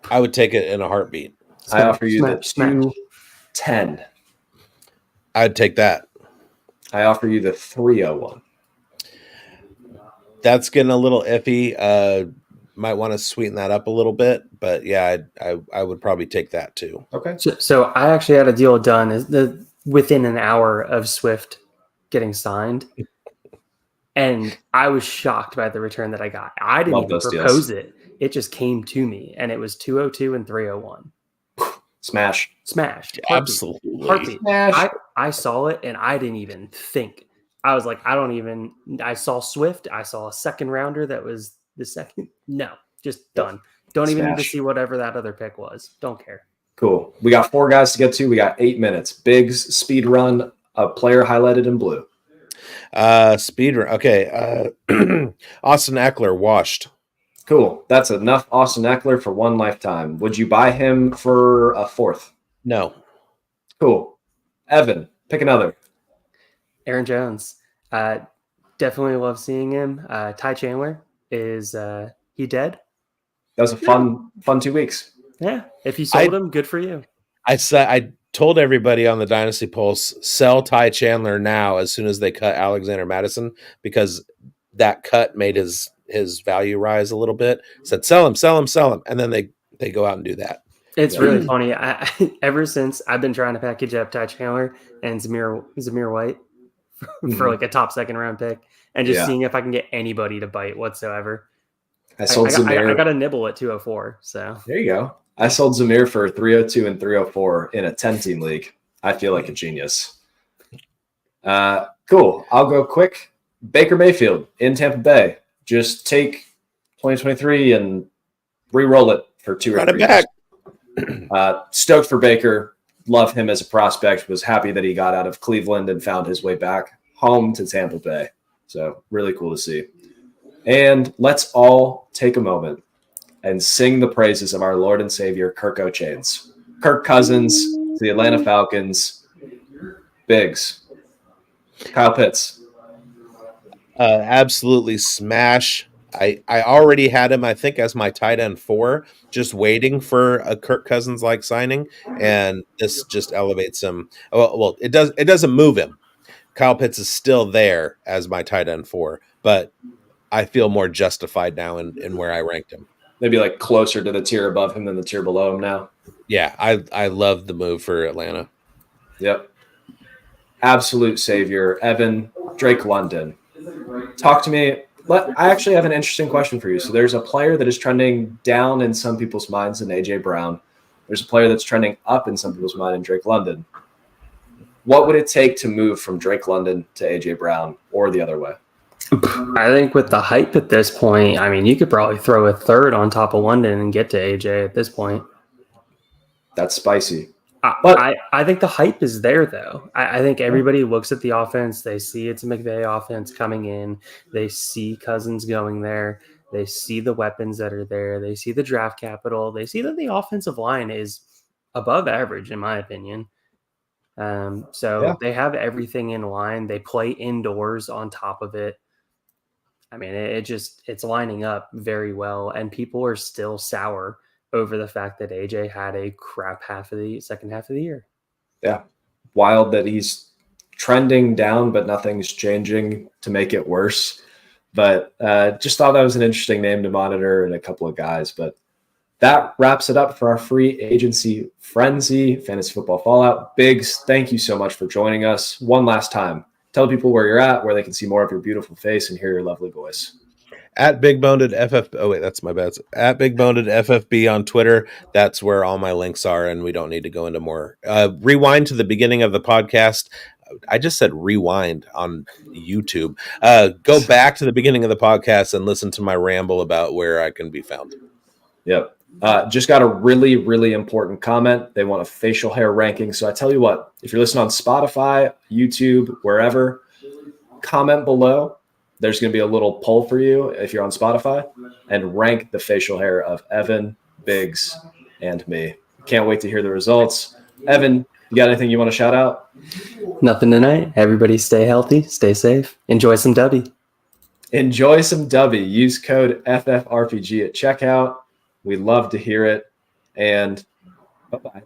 I would take it in a heartbeat. I offer you the 210. I'd take that. I offer you the 301. That's getting a little iffy. Might want to sweeten that up a little bit, but yeah, I would probably take that too. Okay. So I actually had a deal done within an hour of Swift getting signed, and I was shocked by the return that I got. I didn't even propose it; it just came to me, and it was 202 and 301. Smash. Heartbeat. Absolutely. Heartbeat. Smash. I saw it, and I didn't even think. I was like, I saw Swift. I saw a second rounder that was the second. No, just done. Don't even need to see whatever that other pick was. Don't care. Cool. We got 4 guys to get to. We got 8 minutes. Biggs, speed run, a player highlighted in blue. Speed run. Okay. Austin Eckler, washed. Cool. That's enough Austin Eckler for one lifetime. Would you buy him for a 4th? No. Cool. Evan, pick another. Aaron Jones. Definitely love seeing him. Ty Chandler, is he dead? That was a fun 2 weeks. Yeah. If you sold him, good for you. I told everybody on the Dynasty Pulse, sell Ty Chandler now as soon as they cut Alexander Madison, because that cut made his value rise a little bit. Said sell him, and then they go out and do that. It's really funny. Ever since I've been trying to package up Ty Chandler and Zamir White for like a top 2nd round pick, and just seeing if I can get anybody to bite whatsoever. I got a nibble at 204. So there you go. I sold Zamir for 302 and 304 in a 10-team league. I feel like a genius. Cool. I'll go quick. Baker Mayfield in Tampa Bay. Just take 2023 and re-roll it for 2 or 3 years. Stoked for Baker. Love him as a prospect. Was happy that he got out of Cleveland and found his way back home to Tampa Bay. So really cool to see. And let's all take a moment and sing the praises of our Lord and Savior, Kirk O'Chains. Kirk Cousins, the Atlanta Falcons, Biggs, Kyle Pitts. Absolutely smash. I already had him, I think, as my tight end 4, just waiting for a Kirk Cousins-like signing, and this just elevates him. Well, it doesn't move him. Kyle Pitts is still there as my tight end 4, but I feel more justified now in where I ranked him. Maybe like closer to the tier above him than the tier below him now. Yeah, I love the move for Atlanta. Yep. Absolute savior. Evan, Drake London. Talk to me. I actually have an interesting question for you. So there's a player that is trending down in some people's minds in A.J. Brown. There's a player that's trending up in some people's mind in Drake London. What would it take to move from Drake London to A.J. Brown or the other way? I think with the hype at this point, I mean, you could probably throw a 3rd on top of London and get to AJ at this point. That's spicy. I think the hype is there, though. I think everybody looks at the offense. They see it's a McVay offense coming in. They see Cousins going there. They see the weapons that are there. They see the draft capital. They see that the offensive line is above average, in my opinion. They have everything in line. They play indoors on top of it. I mean, it's lining up very well, and people are still sour over the fact that AJ had a crap second half of the year. Yeah. wild that he's trending down, but nothing's changing to make it worse. But just thought that was an interesting name to monitor and a couple of guys. But that wraps it up for our free agency frenzy, fantasy football fallout. Biggs, thank you so much for joining us. One last time, tell people where you're at, where they can see more of your beautiful face and hear your lovely voice. At Big Boned FF. Oh wait, that's my bad. At Big Boned FFB on Twitter. That's where all my links are, and we don't need to go into more. Rewind to the beginning of the podcast. I just said rewind on YouTube. Go back to the beginning of the podcast and listen to my ramble about where I can be found. Yep. Just got a really, really important comment. They want a facial hair ranking. So I tell you what, if you're listening on Spotify, YouTube, wherever, comment below. There's going to be a little poll for you if you're on Spotify, and rank the facial hair of Evan, Biggs, and me. Can't wait to hear the results. Evan, you got anything you want to shout out? Nothing tonight. Everybody stay healthy, stay safe, enjoy some W. Enjoy some W. Use code FFRPG at checkout. We love to hear it. And bye-bye.